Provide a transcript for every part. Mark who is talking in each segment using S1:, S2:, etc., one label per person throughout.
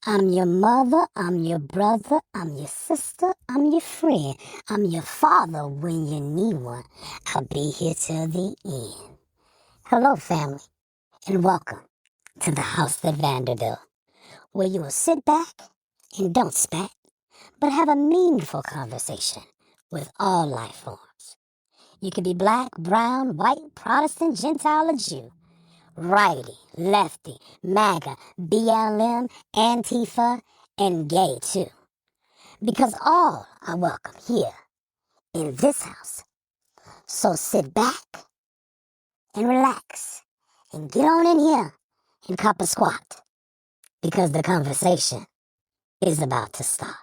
S1: I'm your mother, I'm your brother, I'm your sister, I'm your friend, I'm your father when you need one. I'll be here till the end. Hello, family, and welcome to the house at Vanderbilt, where you will sit back and don't spat, but have a meaningful conversation with all life forms. You can be black, brown, white, Protestant, Gentile, or Jew. Righty, lefty, MAGA, BLM, Antifa, and gay too. Because all are welcome here in this house. So sit back and relax and get on in here and cop a squat. Because the conversation is about to start.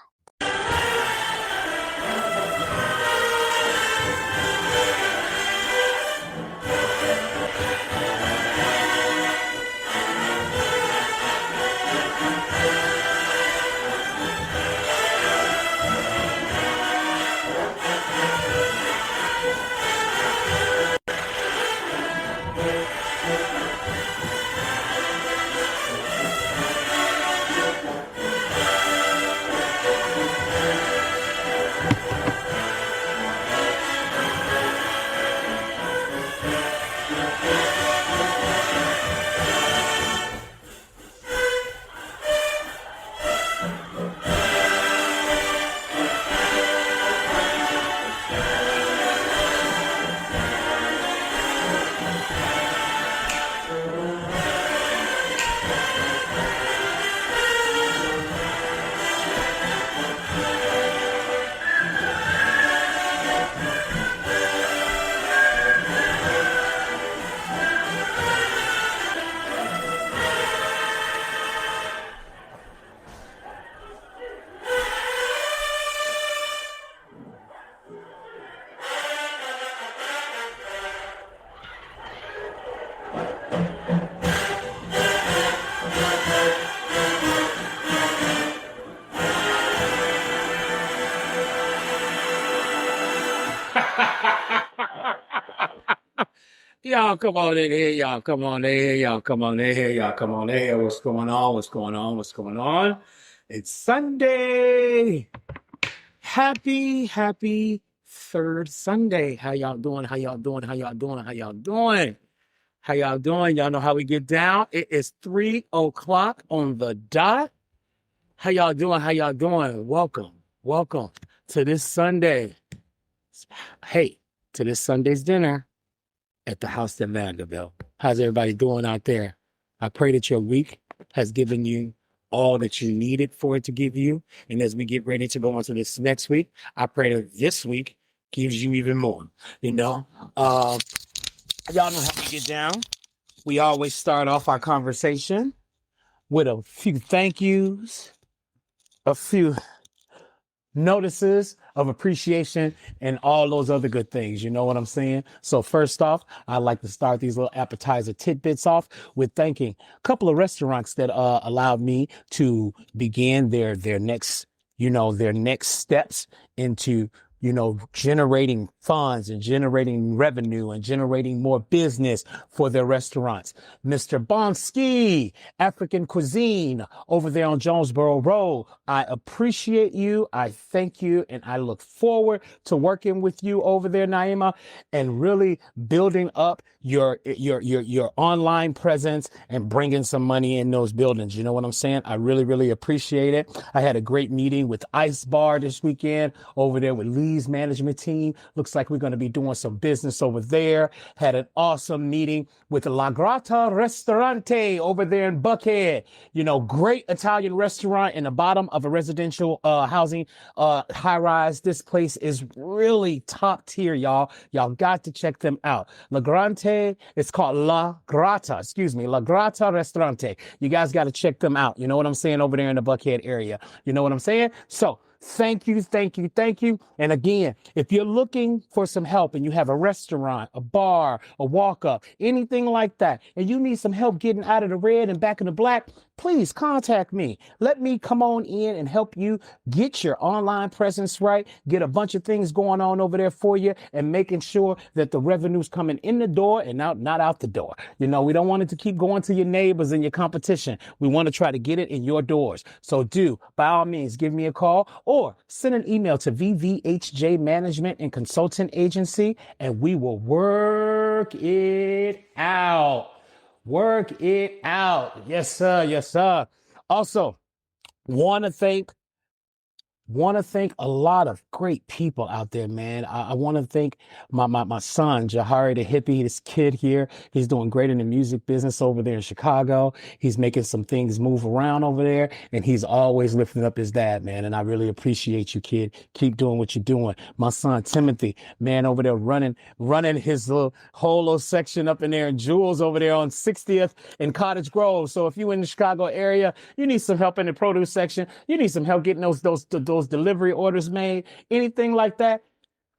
S2: Y'all come on in here, y'all come on in here, y'all come on in here, y'all come on in here. What's going on? What's going on? What's going on? It's Sunday. Happy third Sunday. How y'all doing? How y'all doing? How y'all doing? How y'all doing? How y'all doing? Y'all know how we get down. It is 3 o'clock on the dot. How y'all doing? How y'all doing? Welcome to this Sunday. Hey, to this Sunday's dinner at the house at Vanderbilt. How's everybody doing out there? I pray that your week has given you all that you needed for it to give you. And as we get ready to go on to this next week, I pray that this week gives you even more. Y'all know how we get down. We always start off our conversation with a few thank yous, a few notices of appreciation, and all those other good things. You know what I'm saying? So first off, I like to start these little appetizer tidbits off with thanking a couple of restaurants that allowed me to begin their next steps into generating funds and generating revenue and generating more business for their restaurants. Mr. Bonsky, African Cuisine, over there on Jonesboro Road. I appreciate you. I thank you. And I look forward to working with you over there, Naima, and really building up your online presence and bringing some money in those buildings. You know what I'm saying? I really appreciate it. I had a great meeting with Ice Bar this weekend over there with Lee's management team. Looks like we're going to be doing some business over there. Had an awesome meeting with La Grata Ristorante over there in Buckhead. Great Italian restaurant in the bottom of a residential housing high rise. This place is really top tier, y'all. Y'all got to check them out. La Grata Ristorante. You guys got to check them out. You know what I'm saying? Over there in the Buckhead area. You know what I'm saying? So thank you. And again, if you're looking for some help and you have a restaurant, a bar, a walk-up, anything like that, and you need some help getting out of the red and back in the black, please contact me. Let me come on in and help you get your online presence right, get a bunch of things going on over there for you, and making sure that the revenue's coming in the door and out, not out the door. You know, we don't want it to keep going to your neighbors and your competition. We want to try to get it in your doors. So by all means, give me a call or send an email to VVHJ Management and Consultant Agency, and we will work it out. Work it out. Yes, sir. Yes, sir. Also, want to thank a lot of great people out there, man. I want to thank my son, Jahari the hippie, this kid here. He's doing great in the music business over there in Chicago. He's making some things move around over there, and he's always lifting up his dad, man. And I really appreciate you, kid. Keep doing what you're doing. My son, Timothy, man, over there running his whole little section up in there in Jules over there on 60th and Cottage Grove. So if you're in the Chicago area, you need some help in the produce section. You need some help getting those delivery orders made, anything like that,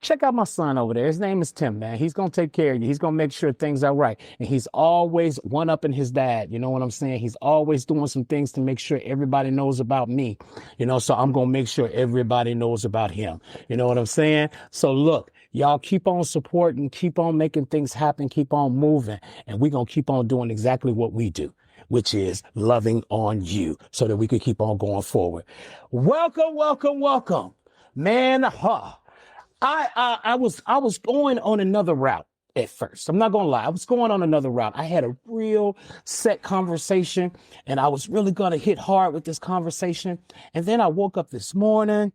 S2: check out my son over there. His name is Tim, man. He's going to take care of you. He's going to make sure things are right. And he's always one-upping his dad. You know what I'm saying? He's always doing some things to make sure everybody knows about me. You know, so I'm going to make sure everybody knows about him. You know what I'm saying? So look, y'all keep on supporting, keep on making things happen, keep on moving. And we're going to keep on doing exactly what we do, which is loving on you so that we can keep on going forward. Welcome, welcome, welcome. Man, I was going on another route at first. I'm not going to lie. I was going on another route. I had a real set conversation, and I was really going to hit hard with this conversation. And then I woke up this morning,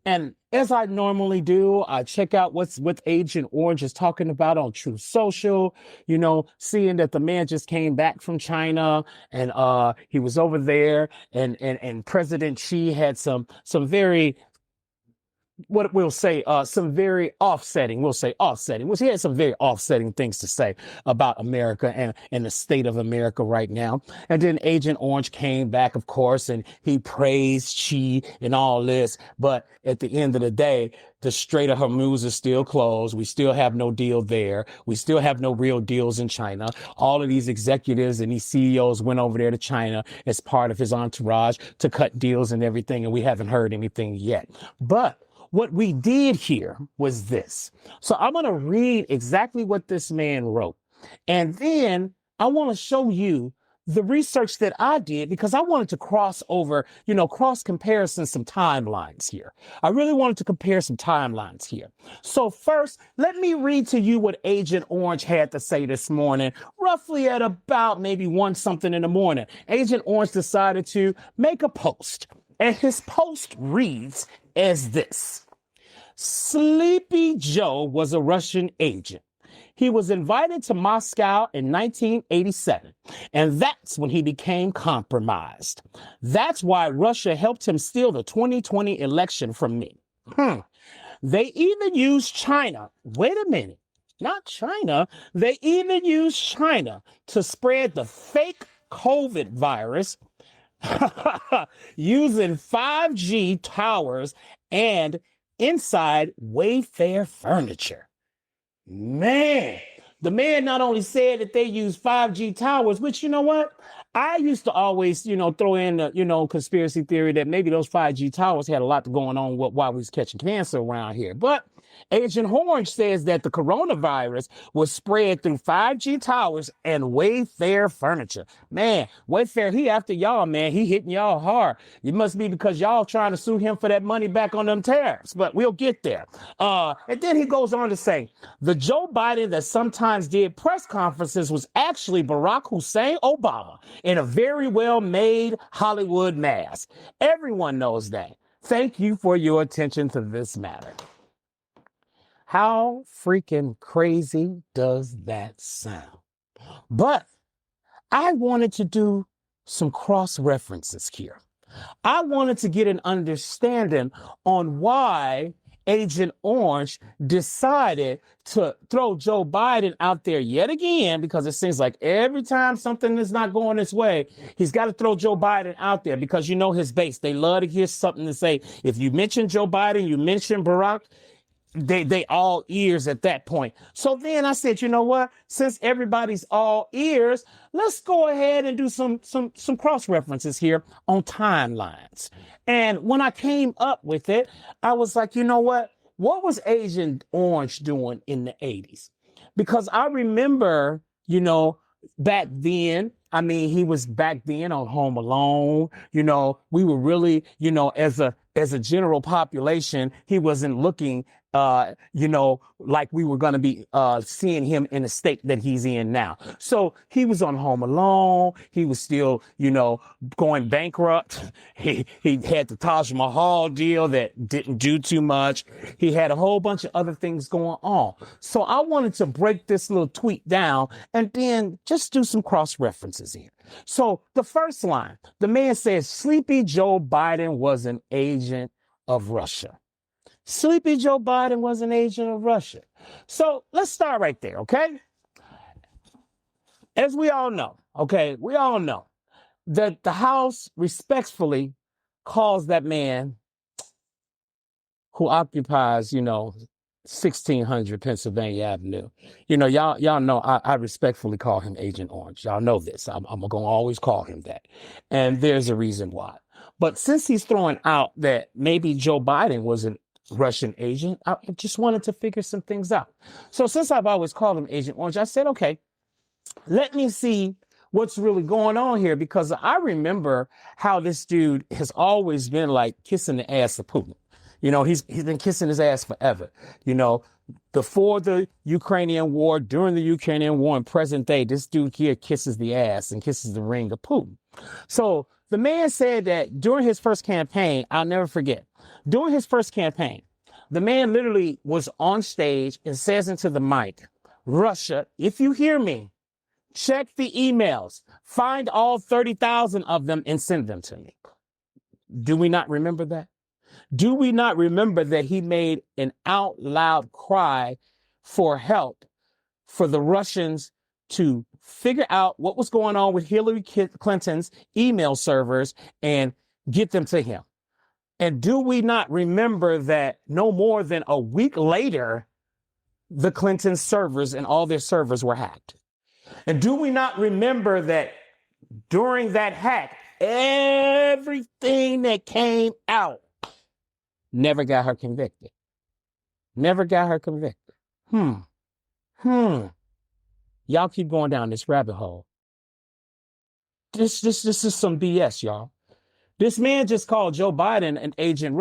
S2: and as I normally do, I check out what Agent Orange is talking about on Truth Social, you know, seeing that the man just came back from China, and he was over there, and President Xi had some very, what we'll say, some very offsetting, he had some very offsetting things to say about America and the state of America right now. And then Agent Orange came back, of course, and he praised Xi and all this. But at the end of the day, the Strait of Hormuz is still closed. We still have no deal there. We still have no real deals in China. All of these executives and these CEOs went over there to China as part of his entourage to cut deals and everything, and we haven't heard anything yet. But what we did here was this. So I'm going to read exactly what this man wrote. And then I want to show you the research that I did, because I wanted to cross comparison some timelines here. I really wanted to compare some timelines here. So first, let me read to you what Agent Orange had to say this morning, roughly at about maybe 1 something in the morning. Agent Orange decided to make a post, and his post reads as this: Sleepy Joe was a Russian agent. He was invited to Moscow in 1987, and that's when he became compromised. That's why Russia helped him steal the 2020 election from me. They even used China. Wait a minute. Not China. They even used China to spread the fake COVID virus using 5G towers and inside Wayfair furniture. Man, the man not only said that they use 5G towers, which, you know what? I used to always, throw in the, conspiracy theory that maybe those 5G towers had a lot going on while we was catching cancer around here. But Agent Orange says that the coronavirus was spread through 5G towers and Wayfair furniture. Man, Wayfair, he after y'all, man. He hitting y'all hard. It must be because y'all trying to sue him for that money back on them tariffs, but we'll get there. And then he goes on to say, the Joe Biden that sometimes did press conferences was actually Barack Hussein Obama in a very well-made Hollywood mask. Everyone knows that. Thank you for your attention to this matter. How freaking crazy does that sound? But I wanted to do some cross references here. I wanted to get an understanding on why Agent Orange decided to throw Joe Biden out there yet again, because it seems like every time something is not going his way, he's got to throw Joe Biden out there, because his base, they love to hear something to say. If you mention Joe Biden, you mention Barack, they all ears at that point. So then I said, you know what? Since everybody's all ears, let's go ahead and do some cross references here on timelines. And when I came up with it, I was like, you know what? What was Agent Orange doing in the 80s? Because I remember, you know, back then, I mean, he was back then on Home Alone. You know, we were really, you know, as a general population, he wasn't looking, you know, like we were going to be seeing him in the state that he's in now. So he was on Home Alone. He was still, you know, going bankrupt. He had the Taj Mahal deal that didn't do too much. He had a whole bunch of other things going on. So I wanted to break this little tweet down and then just do some cross references here. So the first line, the man says, Sleepy Joe Biden was an agent of Russia. Sleepy Joe Biden was an agent of Russia. So let's start right there, okay? As we all know, okay, we all know that the House respectfully calls that man who occupies, you know, 1600 Pennsylvania Avenue. You know, y'all know I respectfully call him Agent Orange. Y'all know this. I'm going to always call him that. And there's a reason why. But since he's throwing out that maybe Joe Biden was a Russian agent, I just wanted to figure some things out. So since I've always called him Agent Orange, I said, okay, let me see what's really going on here, because I remember how this dude has always been like kissing the ass of Putin. You know, he's been kissing his ass forever. You know, before the Ukrainian war, during the Ukrainian war, and present day, this dude here kisses the ass and kisses the ring of Putin. So the man said that during his first campaign, I'll never forget, during his first campaign, the man literally was on stage and says into the mic, Russia, if you hear me, check the emails, find all 30,000 of them and send them to me. Do we not remember that? Do we not remember that he made an out loud cry for help for the Russians to figure out what was going on with Hillary Clinton's email servers and get them to him? And do we not remember that no more than a week later, the Clinton servers and all their servers were hacked? And do we not remember that during that hack, everything that came out never got her convicted? Never got her convicted. Y'all keep going down this rabbit hole. This is some BS, y'all. This man just called Joe Biden an agent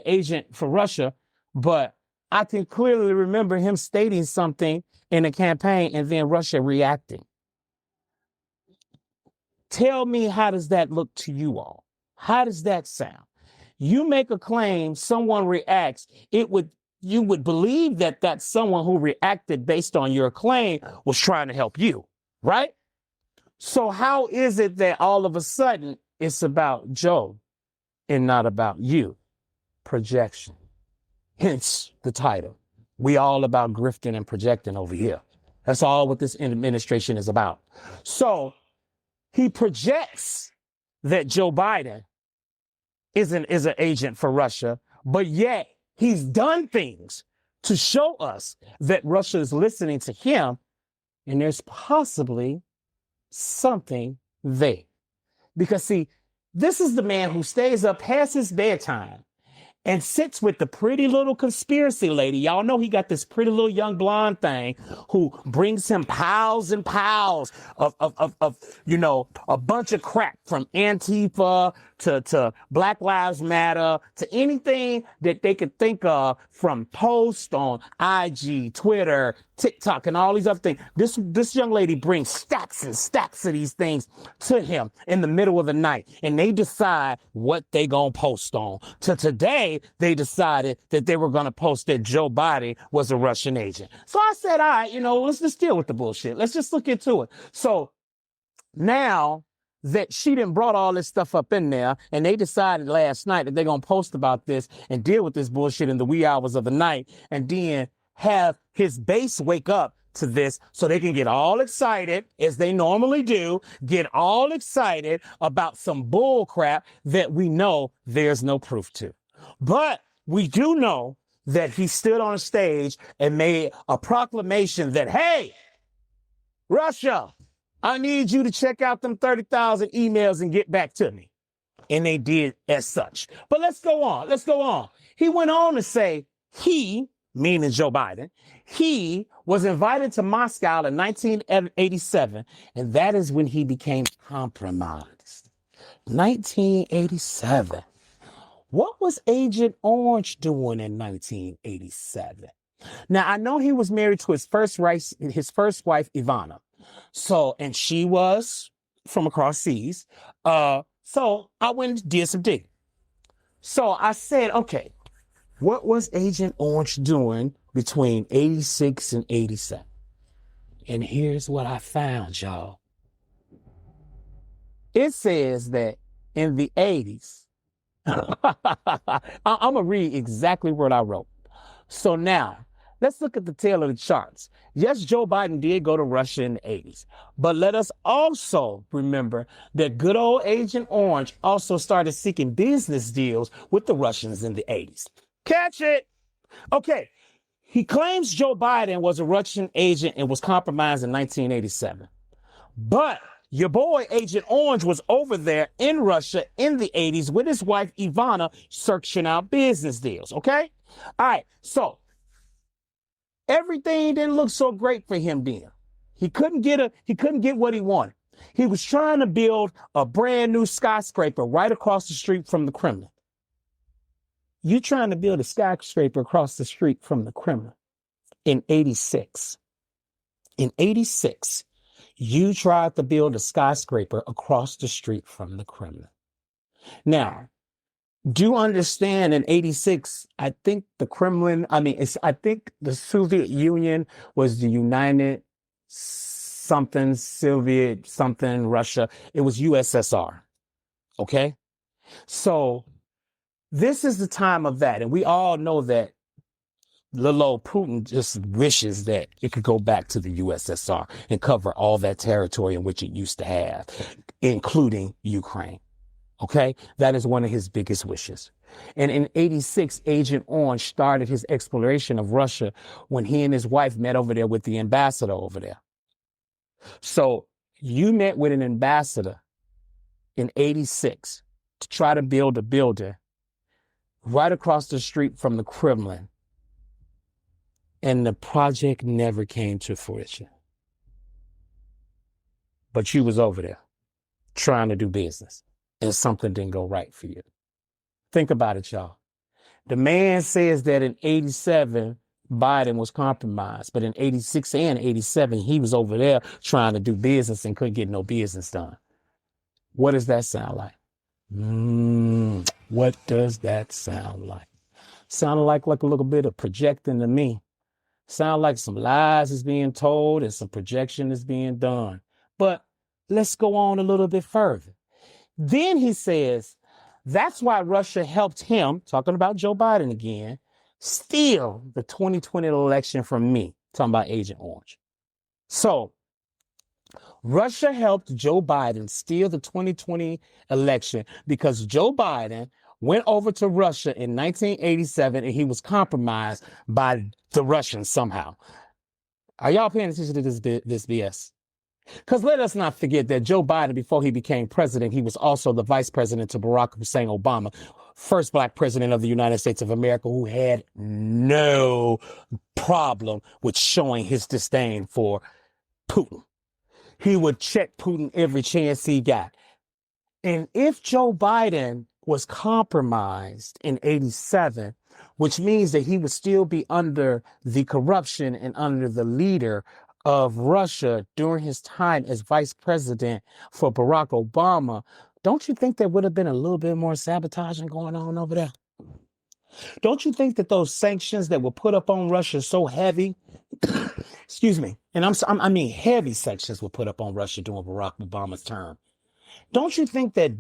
S2: agent for Russia, but I can clearly remember him stating something in a campaign and then Russia reacting. Tell me, how does that look to you all? How does that sound? You make a claim, someone reacts, you would believe that that someone who reacted based on your claim was trying to help you, right? So how is it that all of a sudden it's about Joe and not about you? Projection. Hence the title. We all about grifting and projecting over here. That's all what this administration is about. So he projects that Joe Biden is an agent for Russia, but yet he's done things to show us that Russia is listening to him, and there's possibly something there. Because see, this is the man who stays up past his bedtime and sits with the pretty little conspiracy lady. Y'all know he got this pretty little young blonde thing who brings him piles and piles of you know, a bunch of crap, from Antifa to Black Lives Matter to anything that they could think of, from posts on IG, Twitter, TikTok, and all these other things. This young lady brings stacks and stacks of these things to him in the middle of the night, and they decide what they gonna post on. So today, they decided that they were gonna post that Joe Biden was a Russian agent. So I said, all right, you know, let's just deal with the bullshit. Let's just look into it. So now that she done brought all this stuff up in there, and they decided last night that they're going to post about this and deal with this bullshit in the wee hours of the night, and then have his base wake up to this so they can get all excited, as they normally do, get all excited about some bull crap that we know there's no proof to. But we do know that he stood on a stage and made a proclamation that, hey, Russia, I need you to check out them 30,000 emails and get back to me. And they did as such. But let's go on. Let's go on. He went on to say he, meaning Joe Biden, he was invited to Moscow in 1987, and that is when he became compromised. 1987. What was Agent Orange doing in 1987? Now, I know he was married to his first wife, Ivana. So, and she was from across seas. So I went and did some digging. So I said, okay, what was Agent Orange doing between 86 and 87? And here's what I found, y'all. It says that in the 80s, I'm going to read exactly what I wrote. So now, let's look at the tail of the charts. Yes, Joe Biden did go to Russia in the 80s, but let us also remember that good old Agent Orange also started seeking business deals with the Russians in the 80s. Catch it? Okay, he claims Joe Biden was a Russian agent and was compromised in 1987. But your boy Agent Orange was over there in Russia in the 80s with his wife Ivana searching out business deals, okay? All right, so everything didn't look so great for him then. He couldn't get what he wanted. He was trying to build a brand new skyscraper right across the street from the Kremlin. You trying to build a skyscraper across the street from the Kremlin in 86. In 86, you tried to build a skyscraper across the street from the Kremlin. Now, do I think the Kremlin, I think the Soviet Union was the United Soviet something Russia. It was USSR. Okay? So this is the time of that. And we all know that little old Putin just wishes that it could go back to the USSR and cover all that territory in which it used to have, including Ukraine. Okay, that is one of his biggest wishes. And in 86, Agent Orange started his exploration of Russia when he and his wife met over there with the ambassador over there. So you met with an ambassador in 86 to try to build a building right across the street from the Kremlin. And the project never came to fruition. But you was over there trying to do business. And something didn't go right for you. Think about it, y'all. The man says that in 87, Biden was compromised, but in 86 and 87, he was over there trying to do business and couldn't get no business done. What does that sound like? What does that sound like? Sounded like a little bit of projecting to me. Sound like some lies is being told and some projection is being done. But let's go on a little bit further. Then he says, that's why Russia helped him, talking about Joe Biden again, steal the 2020 election from me, talking about Agent Orange. So Russia helped Joe Biden steal the 2020 election because Joe Biden went over to Russia in 1987 and he was compromised by the Russians somehow. Are y'all paying attention to this BS? Because let us not forget that Joe Biden, before he became president, he was also the vice president to Barack Hussein Obama, first black president of the United States of America, who had no problem with showing his disdain for Putin. He would check Putin every chance he got. And if Joe Biden was compromised in 87, which means that he would still be under the corruption and under the leader of Russia during his time as vice president for Barack Obama, don't you think there would have been a little bit more sabotaging going on over there? Don't you think that those sanctions that were put up on Russia so heavy, excuse me, and I mean heavy sanctions were put up on Russia during Barack Obama's term. Don't you think that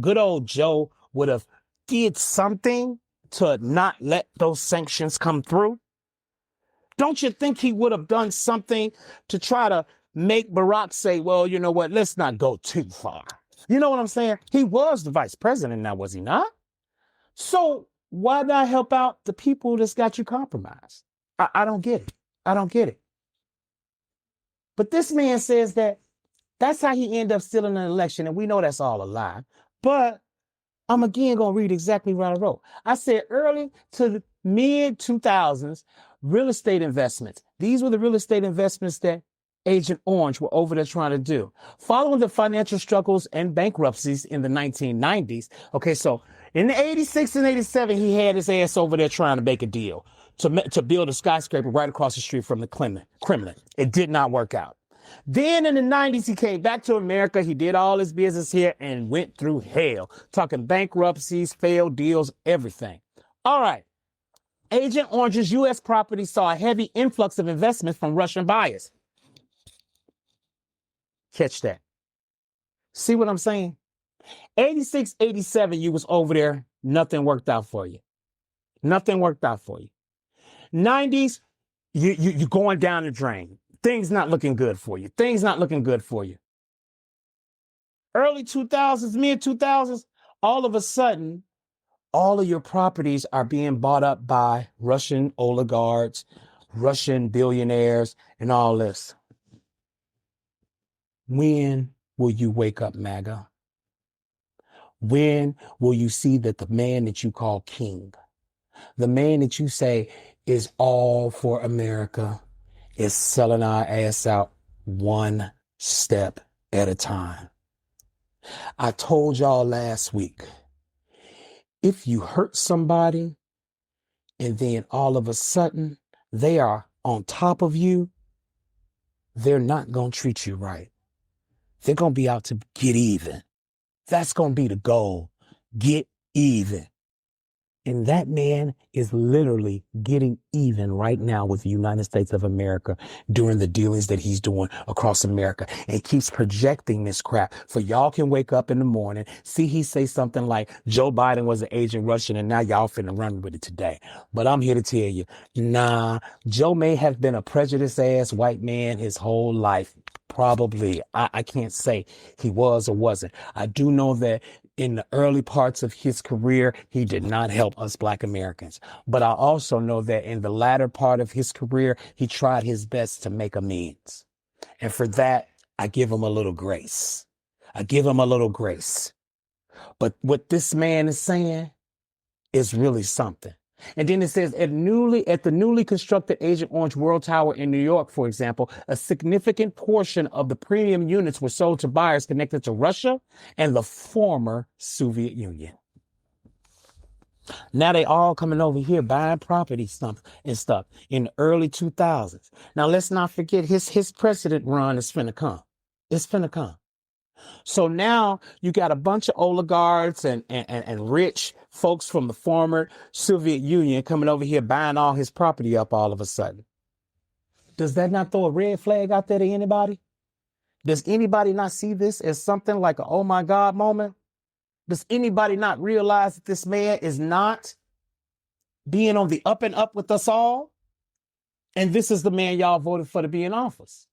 S2: good old Joe would have did something to not let those sanctions come through? Don't you think he would have done something to try to make Barack say, well, you know what, let's not go too far? You know what I'm saying? He was the vice president now, was he not? So Why not help out the people that's got you compromised? I don't get it. I don't get it. But this man says that that's how he ended up stealing an election, and we know that's all a lie. But I'm again going to read exactly what I wrote. I said early to the mid 2000s, real estate investments. These were the real estate investments that Agent Orange were over there trying to do. Following the financial struggles and bankruptcies in the 1990s. Okay, so in the 86 and 87, he had his ass over there trying to make a deal to build a skyscraper right across the street from the Kremlin. It did not work out. Then in the 90s, he came back to America. He did all his business here and went through hell, talking bankruptcies, failed deals, everything. All right. Agent Orange's U.S. property saw a heavy influx of investment from Russian buyers. Catch that. See what I'm saying? 86, 87, you was over there. Nothing worked out for you. Nothing worked out for you. 90s, you're going down the drain. Things not looking good for you. Things not looking good for you. Early 2000s, mid 2000s, all of a sudden, all of your properties are being bought up by Russian oligarchs, Russian billionaires, and all this. When will you wake up, MAGA? When will you see that the man that you call king, the man that you say is all for America, is selling our ass out one step at a time? I told y'all last week, if you hurt somebody and then all of a sudden they are on top of you, they're not going to treat you right. They're going to be out to get even. That's going to be the goal. Get even. And that man is literally getting even right now with the United States of America during the dealings that he's doing across America, and keeps projecting this crap. For y'all can wake up in the morning, see he say something like Joe Biden was an agent Russian, and now y'all finna run with it today. But I'm here to tell you, nah, Joe may have been a prejudiced ass white man his whole life. Probably. I can't say he was or wasn't. I do know that in the early parts of his career, he did not help us Black Americans. But I also know that in the latter part of his career, he tried his best to make amends. And for that, I give him a little grace. I give him a little grace. But what this man is saying is really something. And then it says at the newly constructed Agent Orange World Tower in New York, for example, a significant portion of the premium units were sold to buyers connected to Russia and the former Soviet Union. Now they all coming over here buying property stuff in the early 2000s. Now let's not forget his president run is finna come. It's finna come. So now you got a bunch of oligarchs and rich folks from the former Soviet Union coming over here buying all his property up all of a sudden. Does that not throw a red flag out there to anybody? Does anybody not see this as something like a oh my God moment? Does anybody not realize that this man is not being on the up and up with us all? And this is the man y'all voted for to be in office.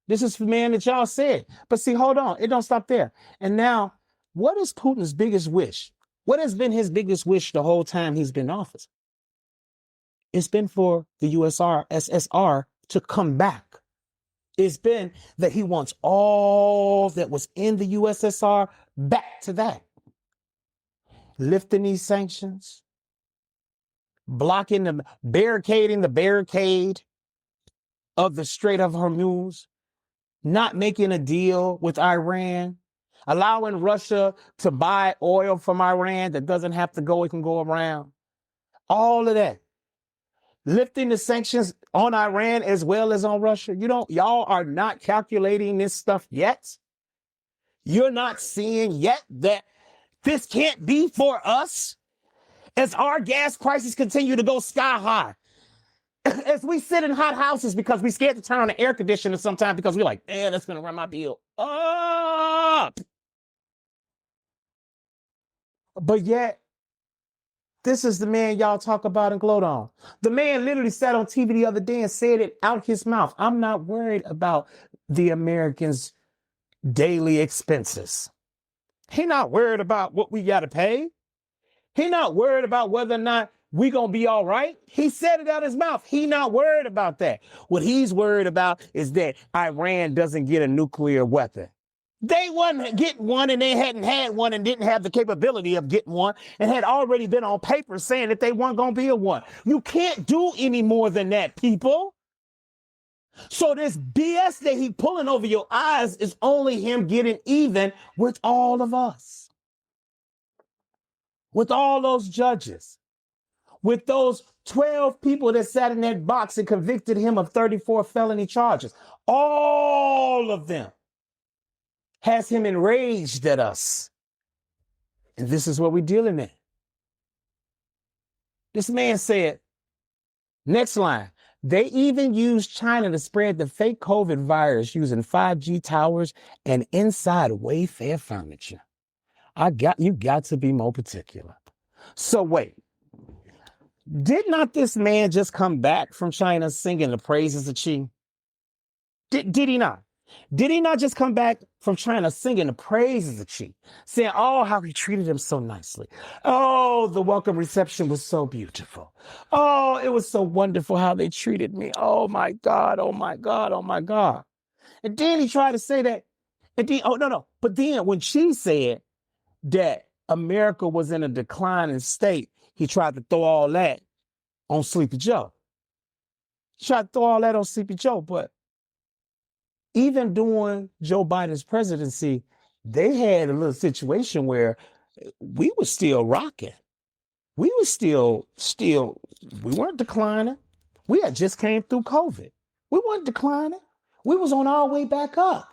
S2: This is the man that y'all said. But see, hold on. It don't stop there. And now, what is Putin's biggest wish? What has been his biggest wish the whole time he's been in office? It's been for the USSR to come back. It's been that he wants all that was in the USSR back to that. Lifting these sanctions, barricading the barricade of the Strait of Hormuz, not making a deal with Iran, allowing Russia to buy oil from Iran that doesn't have to go, it can go around. All of that. Lifting the sanctions on Iran as well as on Russia. Y'all are not calculating this stuff yet. You're not seeing yet that this can't be for us as our gas prices continue to go sky high. As we sit in hot houses because we scared to turn on the air conditioner sometimes because we're like, man, that's going to run my bill up. But yet, this is the man y'all talk about and gloat on. The man literally sat on TV the other day and said it out his mouth. I'm not worried about the Americans' daily expenses. He not worried about what we got to pay. He not worried about whether or not we gonna be all right. He said it out his mouth. He not worried about that. What he's worried about is that Iran doesn't get a nuclear weapon. They wasn't getting one, and they hadn't had one, and didn't have the capability of getting one, and had already been on paper saying that they weren't gonna be a one. You can't do any more than that, people. So this BS that he pulling over your eyes is only him getting even with all of us, with all those judges, with those 12 people that sat in that box and convicted him of 34 felony charges. All of them has him enraged at us. And this is what we're dealing in. This man said, next line, they even used China to spread the fake COVID virus using 5G towers and inside Wayfair furniture. You got to be more particular. So wait, did not this man just come back from China singing the praises of Xi? Did he not? Did he not just come back from China singing the praises of Xi, saying, oh, how he treated him so nicely. Oh, the welcome reception was so beautiful. Oh, it was so wonderful how they treated me. Oh, my God. Oh, my God. Oh, my God. And then he tried to say that. And then, no. But then when Xi said that America was in a declining state, he tried to throw all that on Sleepy Joe. He tried to throw all that on Sleepy Joe, but even during Joe Biden's presidency, they had a little situation where we were still rocking. We were still, we weren't declining. We had just came through COVID. We weren't declining. We was on our way back up.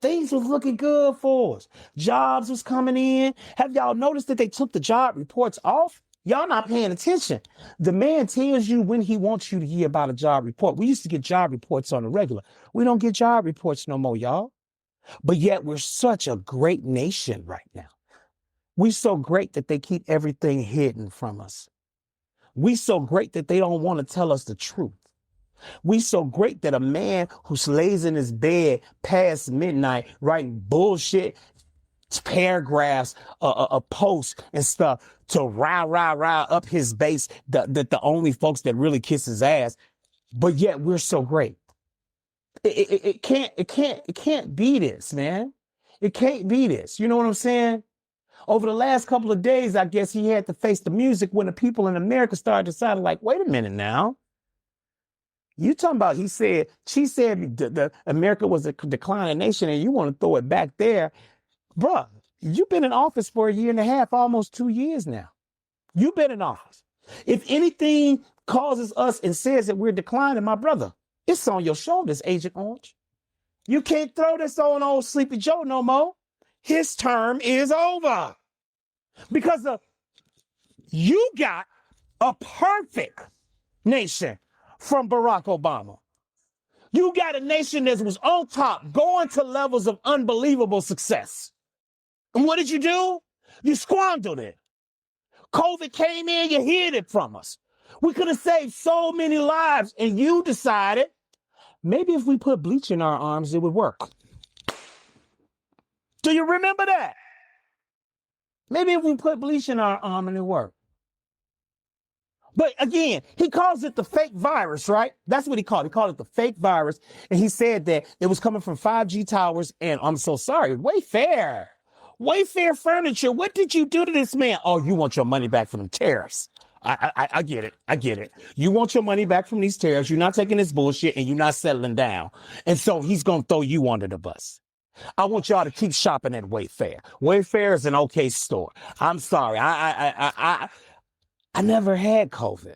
S2: Things was looking good for us. Jobs was coming in. Have y'all noticed that they took the job reports off? Y'all not paying attention. The man tells you when he wants you to hear about a job report. We used to get job reports on the regular. We don't get job reports no more, y'all. But yet we're such a great nation right now. We so great that they keep everything hidden from us. We so great that they don't want to tell us the truth. We so great that a man who lays in his bed past midnight writing bullshit paragraphs, a post and stuff to rile up his base, the only folks that really kiss his ass, but yet we're so great. It can't be this, man. It can't be this. You know what I'm saying? Over the last couple of days, I guess he had to face the music when the people in America started deciding, like, wait a minute now. You talking about, she said the America was a declining nation and you want to throw it back there. Bruh, you've been in office for a year and a half, almost 2 years now. You've been in office. If anything causes us and says that we're declining, my brother, it's on your shoulders, Agent Orange. You can't throw this on old Sleepy Joe no more. His term is over. Because you got a perfect nation from Barack Obama. You got a nation that was on top, going to levels of unbelievable success. And what did you do? You squandered it. COVID came in, you hid it from us. We could have saved so many lives, and you decided maybe if we put bleach in our arms, it would work. Do you remember that? Maybe if we put bleach in our arm and it worked. But again, he calls it the fake virus, right? That's what he called it. He called it the fake virus. And he said that it was coming from 5G towers. And I'm so sorry, Wayfair furniture. What did you do to this man? Oh, you want your money back from them tariffs. I get it. I get it. You want your money back from these tariffs. You're not taking this bullshit and you're not settling down. And so he's going to throw you under the bus. I want y'all to keep shopping at Wayfair. Wayfair is an okay store. I'm sorry. I never had COVID.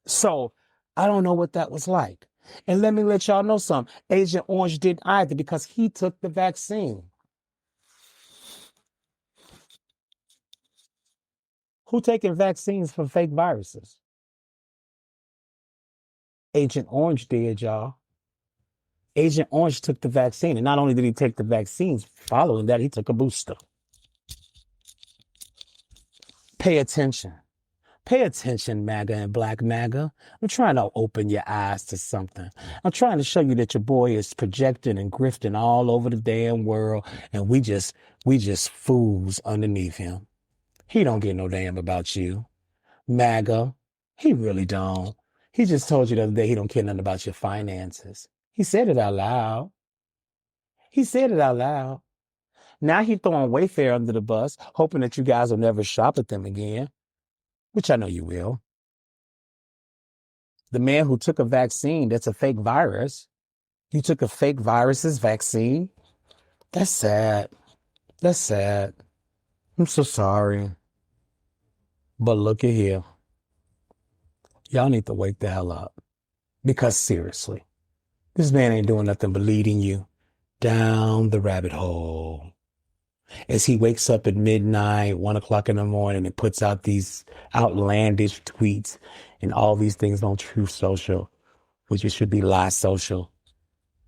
S2: So I don't know what that was like. And let me let y'all know something. Agent Orange didn't either because he took the vaccine. Who taking vaccines for fake viruses? Agent Orange did, y'all. Agent Orange took the vaccine. And not only did he take the vaccines, following that, he took a booster. Pay attention. Pay attention, MAGA and Black MAGA. I'm trying to open your eyes to something. I'm trying to show you that your boy is projecting and grifting all over the damn world. And we just fools underneath him. He don't get no damn about you. MAGA, he really don't. He just told you the other day he don't care nothing about your finances. He said it out loud. He said it out loud. Now he throwing Wayfair under the bus, hoping that you guys will never shop at them again, which I know you will. The man who took a vaccine that's a fake virus, you took a fake virus's vaccine? That's sad. That's sad. I'm so sorry. But look at here. Y'all need to wake the hell up. Because seriously, this man ain't doing nothing but leading you down the rabbit hole. As he wakes up at midnight, 1 o'clock in the morning, and puts out these outlandish tweets and all these things on Truth Social, which it should be Lie Social.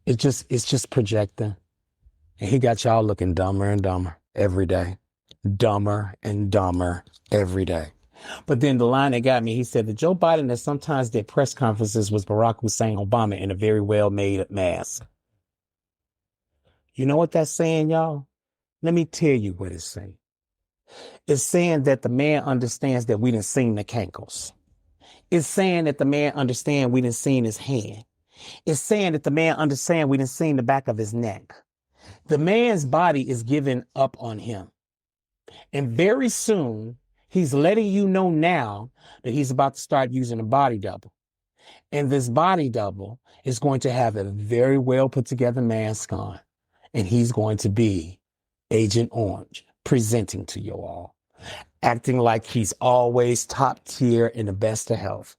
S2: It's just projecting. And he got y'all looking dumber and dumber every day. Dumber and dumber every day. But then the line that got me, he said that Joe Biden that sometimes did press conferences was Barack Hussein Obama in a very well-made mask. You know what that's saying, y'all? Let me tell you what it's saying. It's saying that the man understands that we done seen the cankles. It's saying that the man understands we done seen his hand. It's saying that the man understands we done seen the back of his neck. The man's body is giving up on him. And very soon, he's letting you know now that he's about to start using a body double. And this body double is going to have a very well put together mask on. And he's going to be Agent Orange, presenting to you all, acting like he's always top tier in the best of health.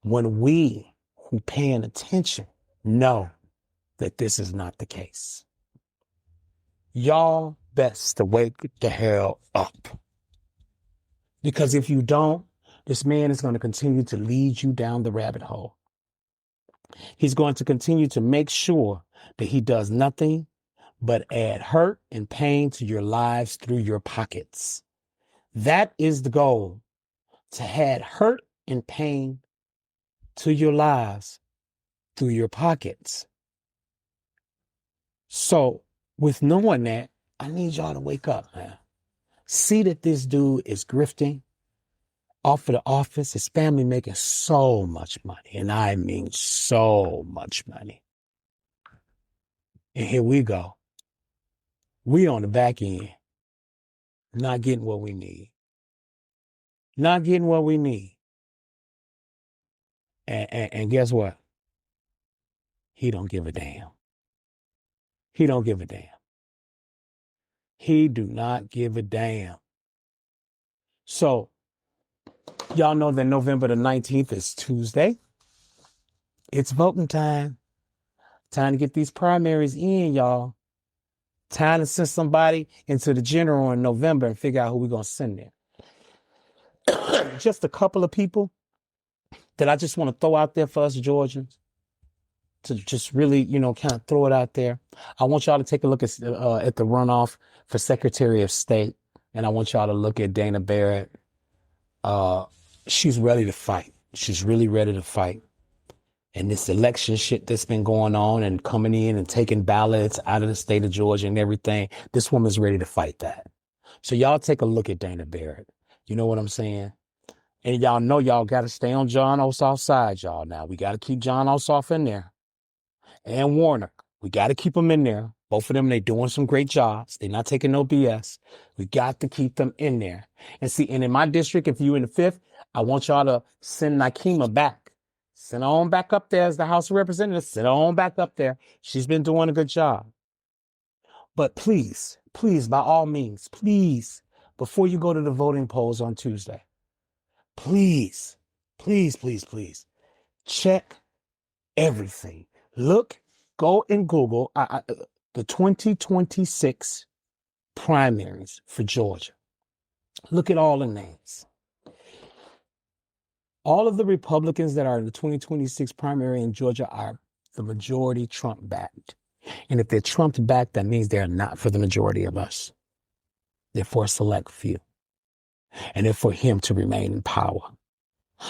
S2: When we who paying attention know that this is not the case. Y'all best to wake the hell up. Because if you don't, this man is going to continue to lead you down the rabbit hole. He's going to continue to make sure that he does nothing but add hurt and pain to your lives through your pockets. That is the goal, to add hurt and pain to your lives through your pockets. So with knowing that, I need y'all to wake up, man. See that this dude is grifting off of the office. His family making so much money. And I mean so much money. And here we go. We on the back end, not getting what we need. Not getting what we need. And guess what? He don't give a damn. He don't give a damn. He do not give a damn. So, y'all know that November the 19th is Tuesday. It's voting time. Time to get these primaries in, y'all. Time to send somebody into the general in November and figure out who we're going to send there. Just a couple of people that I just want to throw out there for us Georgians to just really, kind of throw it out there. I want y'all to take a look at the runoff for Secretary of State. And I want y'all to look at Dana Barrett. She's ready to fight. She's really ready to fight. And this election shit that's been going on and coming in and taking ballots out of the state of Georgia and everything, this woman's ready to fight that. So y'all take a look at Dana Barrett. You know what I'm saying? And y'all know y'all got to stay on John Ossoff's side, y'all. Now, we got to keep John Ossoff in there. And Warner, we got to keep them in there. Both of them, they doing some great jobs. They're not taking no BS. We got to keep them in there. And see, and in my district, if you in the 5th, I want y'all to send Nikema back. Send her on back up there as the House of Representatives. Send her on back up there. She's been doing a good job. But please, by all means, please, before you go to the voting polls on Tuesday, please, check everything. Look, go and Google the 2026 primaries for Georgia. Look at all the names. All of the Republicans that are in the 2026 primary in Georgia are the majority Trump-backed. And if they're Trump-backed, that means they're not for the majority of us. They're for a select few. And they're for him to remain in power.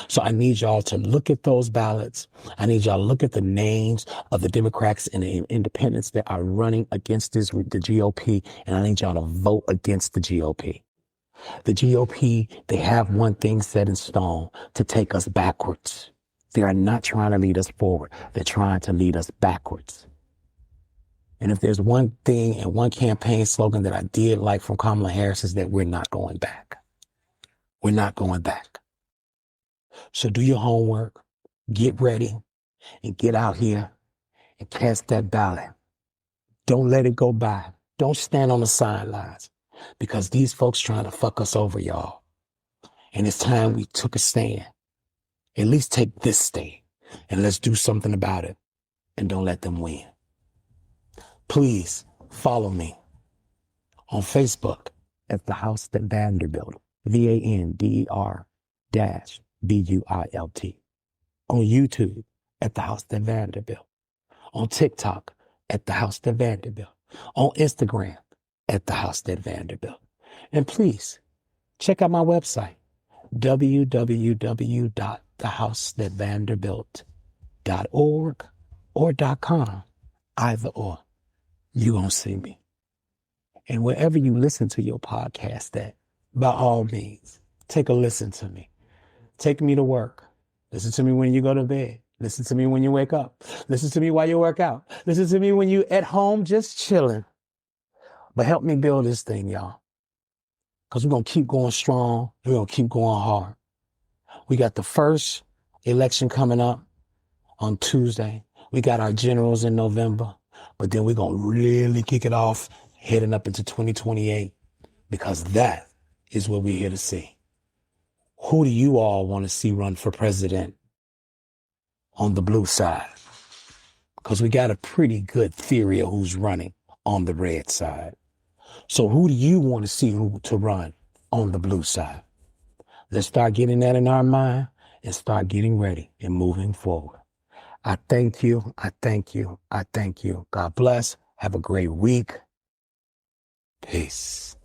S2: So I need y'all to look at those ballots. I need y'all to look at the names of the Democrats and the independents that are running against the GOP. And I need y'all to vote against the GOP. The GOP, they have one thing set in stone: to take us backwards. They are not trying to lead us forward. They're trying to lead us backwards. And if there's one thing and one campaign slogan that I did like from Kamala Harris, is that we're not going back. We're not going back. So do your homework, get ready, and get out here and cast that ballot. Don't let it go by. Don't stand on the sidelines, because these folks trying to fuck us over, y'all. And it's time we took a stand. At least take this stand, and let's do something about it, and don't let them win. Please follow me on Facebook at the House that Vanderbilt, VANDER-BUILT. On YouTube at the House that Vanderbilt. On TikTok at the House that Vanderbilt. On Instagram at the House that Vanderbilt. And please check out my website, www.thehousethatvanderbilt.org or .com, either or. You gonna see me. And wherever you listen to your podcast at, by all means, take a listen to me. Take me to work. Listen to me when you go to bed. Listen to me when you wake up. Listen to me while you work out. Listen to me when you at home just chilling. But help me build this thing, y'all. Because we're going to keep going strong. We're going to keep going hard. We got the first election coming up on Tuesday. We got our generals in November. But then we're going to really kick it off heading up into 2028, because that is what we're here to see. Who do you all want to see run for president on the blue side? Because we got a pretty good theory of who's running on the red side. So who do you want to see to run on the blue side? Let's start getting that in our mind and start getting ready and moving forward. I thank you. I thank you. I thank you. God bless. Have a great week. Peace.